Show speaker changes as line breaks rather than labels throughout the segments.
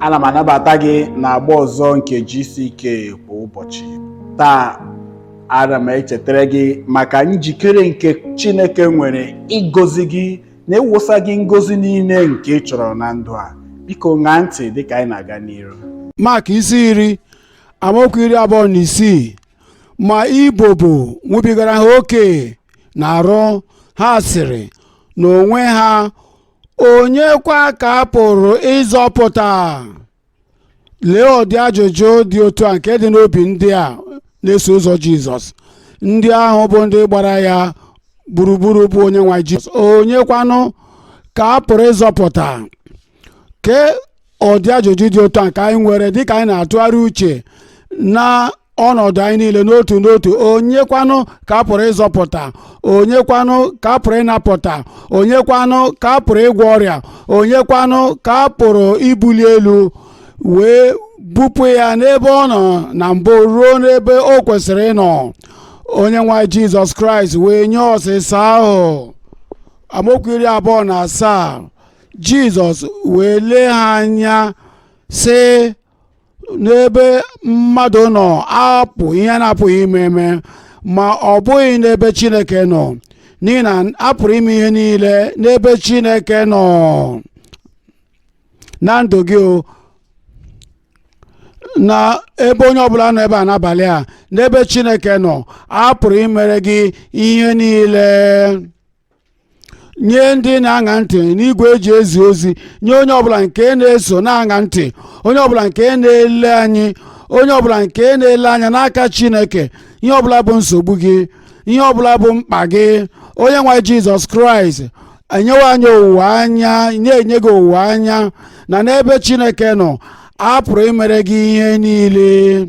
ana m anabata gị na-agba ọzọ nke GCK kwa ụbọchị. Taa ana m echetara gị maka njikere nke Chineke nwere ịgọzi gị na ịwụsa gị ngọzi niile nke ị chọrọ na ndụ a. Biko ṅaa ntị dịka anyị na-aga n'iru.
Mak isi 10 amaokwu 26. Ma ibobo nwebigara ha oke na arụ, ha sịrị n'onwe ha, onye kwa ka a pụrụ ịzọpụta? Lee ụdị ajụjụ dị otu a nke dị n'obi ndị a na-eso ụzọ Jizọs, ndị ahụ bụ ndị gbara ya gburugburu bụ onye nwe Jizọs. Onye kwanụ ka a pụrụ ịzọpụta? Ke ụdị ajụjụ dị otu a ka anyị nwere dịka anyị na-atụgharị uche na ọnọdụ anyị niile n'otu n'otu. Onye kwanụ ka a pụrụ ịzọpụta? Onye kwanụ ka a pụrụ ịnapụta? Onye kwanụ ka a pụrụ ịgwọ ọrịa? Onye kwanụ ka a pụrụ ibuli elu wee bupụ ya n'ebe ọ nọ na mbụ ruo n'ebe o kwesịrị ịnọ? Onye nwe Jizọs Kraịst wee nye ọsịsa ahụ. Amaokwu 27. Jizọs wee lee ha anya sị, n'ebe mmadụ nọ apụ ihe na-apụghị ime ma ọ bụghị n'ebe Chineke nọ, n'ihi na a pụrụ ime ihe niile n'ebe Chineke nọ. Na ndụ gị na ebe onye ọbụla nọ ebe a n'abalị a, n'ebe Chineke nọ, a pụrụ imere gị ihe niile. Nye ndị na-aṅa ntị n'igwe eji ezi ozi, nye onye ọbụla nke na-eso na-aṅa ntị, onye ọbụla nke na-ele anyị, onye ọbụla nke na-ele anya n'aka Chineke, ihe ọbụla bụ nsogbu gị, ihe ọbụla bụ mkpa gị, onye nwe Jizọs Kraịst enyewe anyị owuwe anya, na-enye gị owuwe anya na n'ebe Chineke nọ a pụrụ imere gị ihe niile.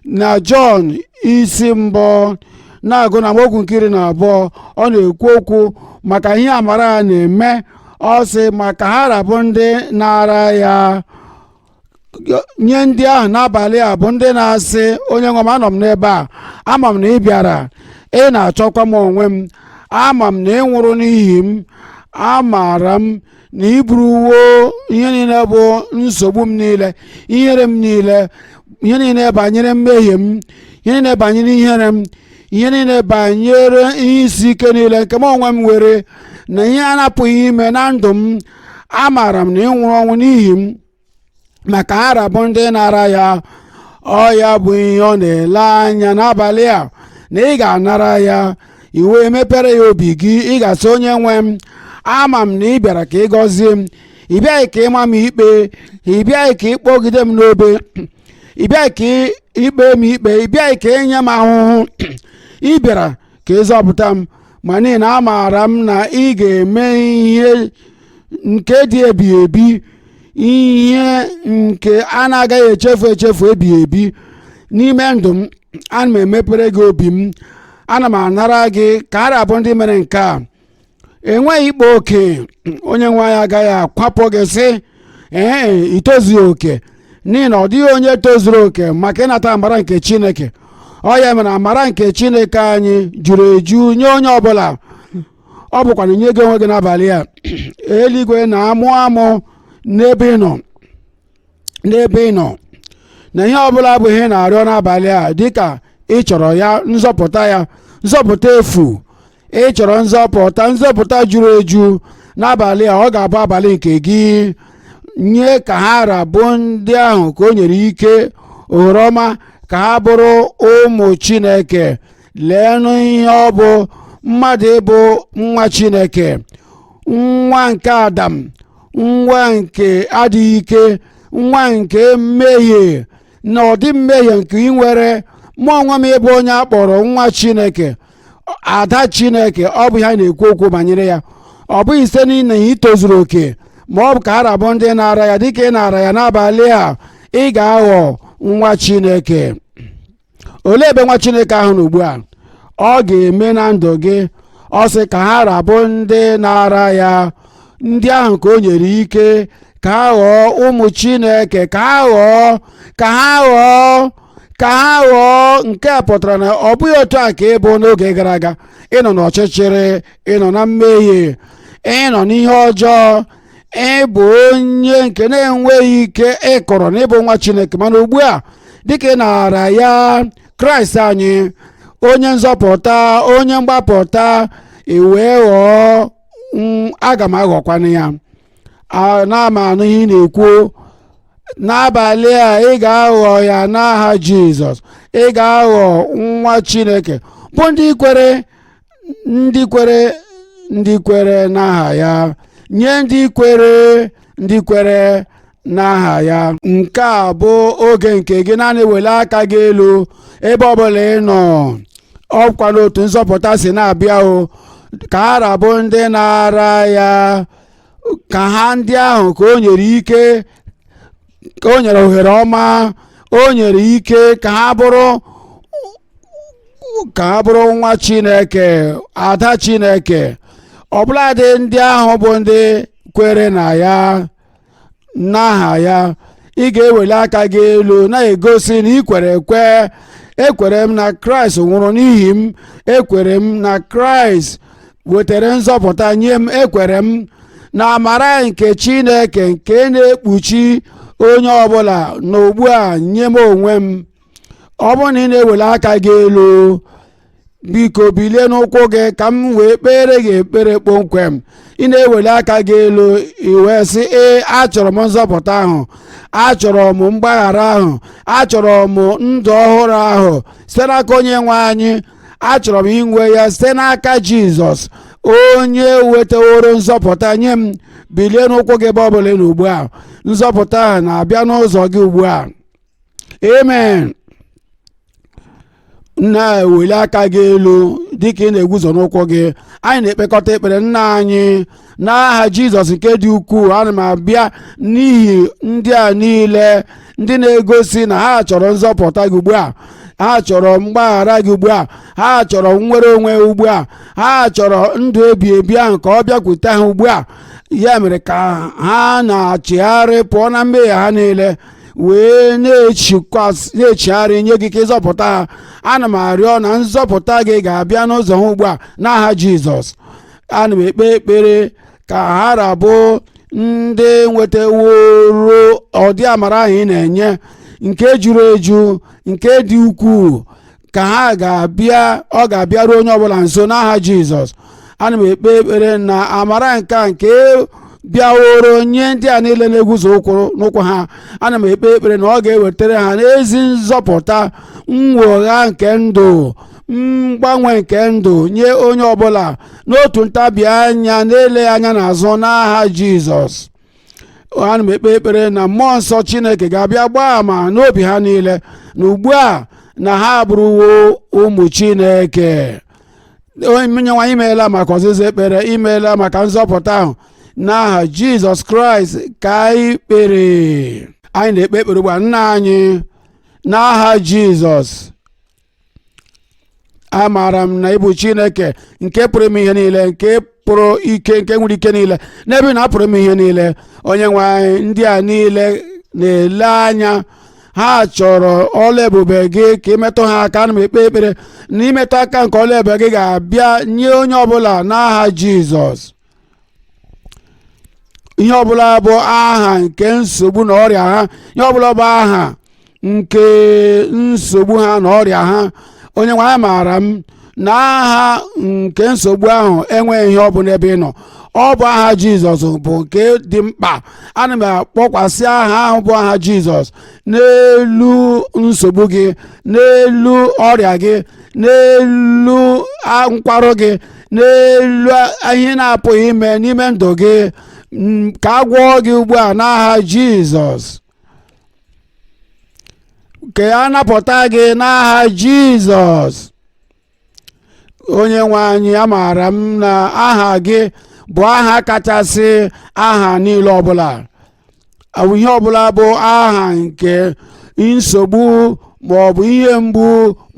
Na Jọn isi 1 na-agụ na amaokwu nke 12, ọ na-ekwu okwu maka ihe amara ya na-eme. Ọ sị, maka ha rabụ ndị na-ara ya. Nye ndị ahụ n'abalị a bụ ndị na-asị, onye nwe m, anọ m n'ebe a, ama m na ị bịara, ị na-achọkwa m onwe m, ama m na ị nwụrụ n'ihi m, amaara m na iburuwo ihe niile bụ nsogbu m niile, ihere m niile, ihe niile banyere mmehie m, ihe niile banyere ihere m, ihe niile banyere ihe isi ike niile nke m onwe m nwere, na ihe a na-apụghị ime na ndụ m. Amaara m na ị nwụrụ ọnwụ n'ihi m, maka ha rabụ ndị na-ara ya. Ọ ya bụ ihe ọ na-ele anya n'abalị a, na ị ga-anara ya, iwe mepere ya obi gị. Ị ga-asị, onye nwe m, ama m na ị bịara ka ị gọzie m, ị bịaghị ka ịma m ikpe, ị bịaghị ka ịkpọgide m n'obe, ị bịaghị ka ikpe m ikpe, ị bịaghị ka enye m ahụhụ, ị bịara ka ịzọpụta m. Ma n'ihi na amaara m na ị ga-eme ihe nke dị ebighị ebi, ihe nke a na-agaghị echefu ebighị ebi n'ime ndụ m. Ana m emepere gị obi m, ana m anara gị ka a rabụ ndị mere nke a. Enweghị ikpe oke. Onye nwe anyị agaghị akwapụ gị sị, itozughị oke, n'ihi na ọ dịghị onye tozuru oke maka ịnata amara nke Chineke. Ọ ya mere amara nke Chineke anyị juru eju nye onye ọbụla. Ọ bụkwana nye gị onwe gị n'abalị a. Eluigwe na-amụ amụ n'ebe ị nọ, na ihe ọbụla bụ ihe na-arịọ n'abalị a, dịka ị chọrọ ya nzọpụta, ya nzọpụta efu, ị chọrọ nzọpụta juru eju n'abalị a. Ọ ga-abụ abalị nke gị. Nye ka ha rabụ ndị ahụ ka o nyere ike ohere ọma ka ha bụrụ ụmụ Chineke. Leenụ ihe ọ bụ mmadụ ịbụ nwa Chineke, nwa nke Adam, nwa nke adịghị ike, nwa nke mmehie na ụdị mmehie nke ị nwere. Mụ onwe m ịbụ onye a kpọrọ nwa Chineke, ada Chineke. Ọ bụ ihe a na-ekwu okwu banyere ya. Ọ bụghị site na ị tozuru oke, ma ọ bụ ka a rabụ ndị na-ara ya. Dịka ị na-ara ya n'abalị a, ị ga-aghọ nwa Chineke. Olee ebe nwa Chineke ahụ nọ ugbu a? Ọ ga-eme na ndụ gị. Ọ sị ka ha rabụ ndị na-ara ya, ndị ahụ ka o nyere ike ka ha ghọọ ụmụ Chineke, ka ha ghọọ. Nke a pụtara na ọ bụghị otu a ka ị bụ n'oge gara aga. Ị nọ n'ọchịchịrị, ị nọ na mmehie, ị nọ n'ihe ọjọọ, ịbụ onye nke na-enweghị ike ịkọrọ na ịbụ nwa Chineke, mana ugbu a dịka ị nara ya Kraịst anyị onye nzọpụta, onye mgbapụta, wee ghọọ aga m aghọkwana ya. na-ama anụ ihe ị na-ekwu n'abalị a, ị ga-aghọ ya n'aha Jizọs. Ị ga-aghọ nwa Chineke bụ ndị kwere n'aha ya, nye ndị kwere n'aha ya. Nke a bụ oge nke gị, naanị were aka gị elu ebe ọbụla ị nọ. Ọkwa n'otu nzọpụta si na-abịa o, ka ha rabụ ndị na-ara ya, ka ha ndị ahụ ka o nyere ike, ka o nyere ohere ọma, o nyere ike ka ha bụrụ nwa Chineke, ada Chineke. Ọbụladị ndị ahụ bụ ndị kwere na ya n'aha ya, ị ga-eweli aka gị elu na-egosi na ị kwere ekwe. Ekwere m na Kraịst nwụrụ n'ihi m, ekwere m na Kraịst wetara nzọpụta nye m, ekwere m na amara nke Chineke nke na-ekpuchi onye ọbụla n'ugbu a nye m onwe m. Ọ bụrụ na ị na-eweli aka gị elu, biko bilie n'ụkwụ gị ka m wee kpere gị ekpere kpomkwem. Ị na-eweli aka gị elu, i wee sị achọrọ m nzọpụta ahụ, achọrọ m mgbaghara ahụ, achọrọ m ndụ ọhụrụ ahụ site n'aka onye nwe anyị. Achọrọ m inwe ya site n'aka Jizọs onye wetaworo nzọpụta nye m. Bilie n'ụkwụ gị ebe ọbụla na ugbu a, nzọpụta ahụ na-abịa n'ụzọ gị ugbu a. Amen. Na-eweli aka gị elu dịka ị na-eguzo n'ụkwụ gị. Anyị na-ekpekọta ekpere. Nna anyị, n'aha Jizọs nke dị ukwuu, ana m abịa n'ihi ndị a niile ndị na-egosi na ha chọrọ nzọpụta gị ugbu a, ha chọrọ mgbaghara gị ugbu a, ha chọrọ nnwere onwe ugbu a, ha chọrọ ndụ ebi ebi ahụ ka ọ bịakwute ha ugbu a. Ya mere ka ha na-achịgharị pụọ na mmehie ha niile, wee na-echigharị nye gị ka ịzọpụta ha. Ana m arịọ na nzọpụta gị ga-abịa n'ụzọ ha ugbu a n'aha Jizọs. Ana m ekpe ekpere ka ha rabụ ndị nwetaworo ọdị amara ahụ ị na-enye, nke juru eju, nke dị ukwuu, ka ha ga-abịa, ọ ga-abịaru onye ọbụla nso n'aha Jizọs. Ana m ekpe ekpere na amara nke bịaworo nye ndị a niile na-eguzo n'ụkwụ ha. Ana m ekpe ekpere na ọ ga-ewetara ha n'ezi nzọpụta, mwogha nke ndụ, mgbanwe nke ndụ nye onye ọbụla n'otu ntabi anya, na-ele anya n'azụ n'aha Jizọs. Ana m ekpe ekpere na mmụọ nsọ Chineke ga-abịa gbaa ama n'obi ha niile na ugbu a na ha abụrụwo ụmụ Chineke. Onye nwe imeela maka ọzịza ekpere, imeela maka nzọpụta ahụ. N'aha Jizọs Kraịst ka anyị kpere. Anyị na-ekpe ekpere ugbu a. Nna anyị, n'aha Jizọs, amaara m na ịbụ Chineke nke pụrụ ime ihe niile, nke pụrụ ike, nke nwere ike niile, n'ebe na apụrụ ime ihe niile. Onye nwe anyị, ndị a niile na-ele anya, ha chọrọ ọla ebube gị ka imetụ ha aka. Ana m ekpe ekpere na imetụ aka nke ọla ebube gị ga-abịa nye onye ọbụla n'aha Jizọs. Ihe ọbụla bụ aha nke nsogbu na ọrịa ha, ihe ọbụla bụ aha nke nsogbu ha na ọrịa ha, onye nwe anyị, maara m na aha nke nsogbu ahụ enweghị ihe ọ bụla ebe ị nọ. Ọ bụ aha Jizọs bụ nke dị mkpa. Ana m akpọkwasị aha ahụ bụ aha Jizọs n'elu nsogbu gị, n'elu ọrịa gị, n'elu nkwarụ gị, n'elu ihe na-apụghị ime n'ime ndụ gị, ka a gwọọ gị ugbu a n'aha Jizọs. Ka a napụta gị n'aha Jizọs. Onye nwe anyị, amaara m na aha gị bụ aha kachasị aha niile ọbụla. Ihe ọbụla bụ aha nke nsogbu maọbụ ihe mgbu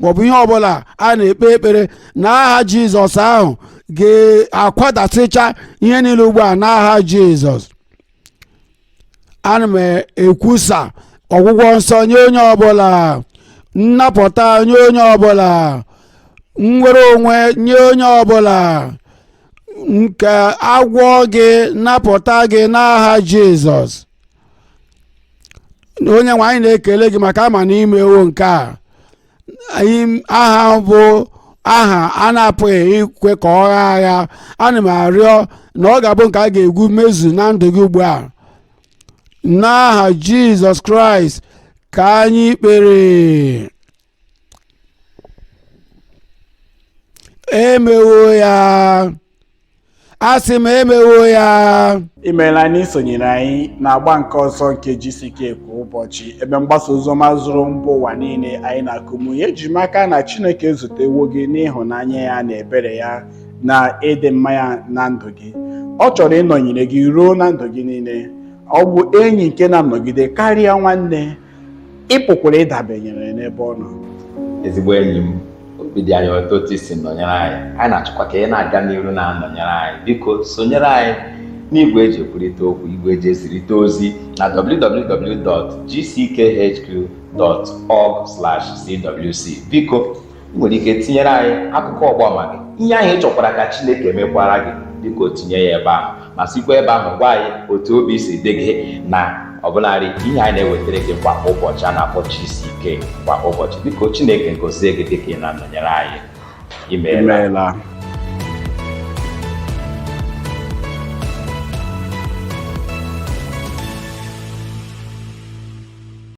maọbụ ihe ọbụla, a na-ekpe ekpere na aha Jizọs ahụ ga-akwadatịcha ihe niile ugbu a n'aha Jizọs. Ana m ekwusa ọgwụgwọ nsọ nye onye ọbụla, nnapụta nye onye ọbụla, nnwere onwe nye onye ọbụla, nke agwọ gị napụta gị n'aha Jizọs. Onye nwe anyị na-ekele gị maka ama na imewo nke a. Aha bụ aha a na-apụghị ikwe ka ọ ghaa agha. Ana m arịọ na ọ ga-abụ nke a ga-egwu mezu na ndụ gị ugbu a n'aha Jizọs Kraịst ka anyị kpere. Emewo ya, asị m emewo ya.
Imeela na isonyere anyị na-agba nke ọzọ nke GCK kwa ụbọchị, ebe mgbasa oziọma zuru mba ụwa niile anyị na-akụmunye ejimaka na Chineke ezutewo gị n'ịhụnanya ya na ebere ya na ịdị mma ya na ndụ gị. Ọ chọrọ ịnọnyere gị ruo na ndụ gị niile. Ọ bụ enyi nke na-anọgide karịa nwanne. Ị pụkwara ịdabenyere n'ebe ọ nọ.
Ezigbo enyi m, obi dị anyị ụtọ otu isi nọnyere anyị na-achọkwa ka ị na-aga n'iru na-anọnyere anyị. Biko sonyere anyị n'igwe eji ekwurịta okwu, igwe eji ezirịta ozi na www.gckh.org/cwc. Biko ị nwere ike tinyere anyị akụkọ ọgbama gị, ihe anyị chọkwara ka Chineke emekwara gị. Biko tinye ya ebe ahụ, ma sikwa ebe ahụ gwa anyị otu obi si dị gị na ọbụlarị ihe anyị na-ewetara gị kwa ụbọchị a na-akpọ GCK kwa ụbọchị. Biko Chineke gozie gị dịka ị na-anọnyere anyị. Imeela.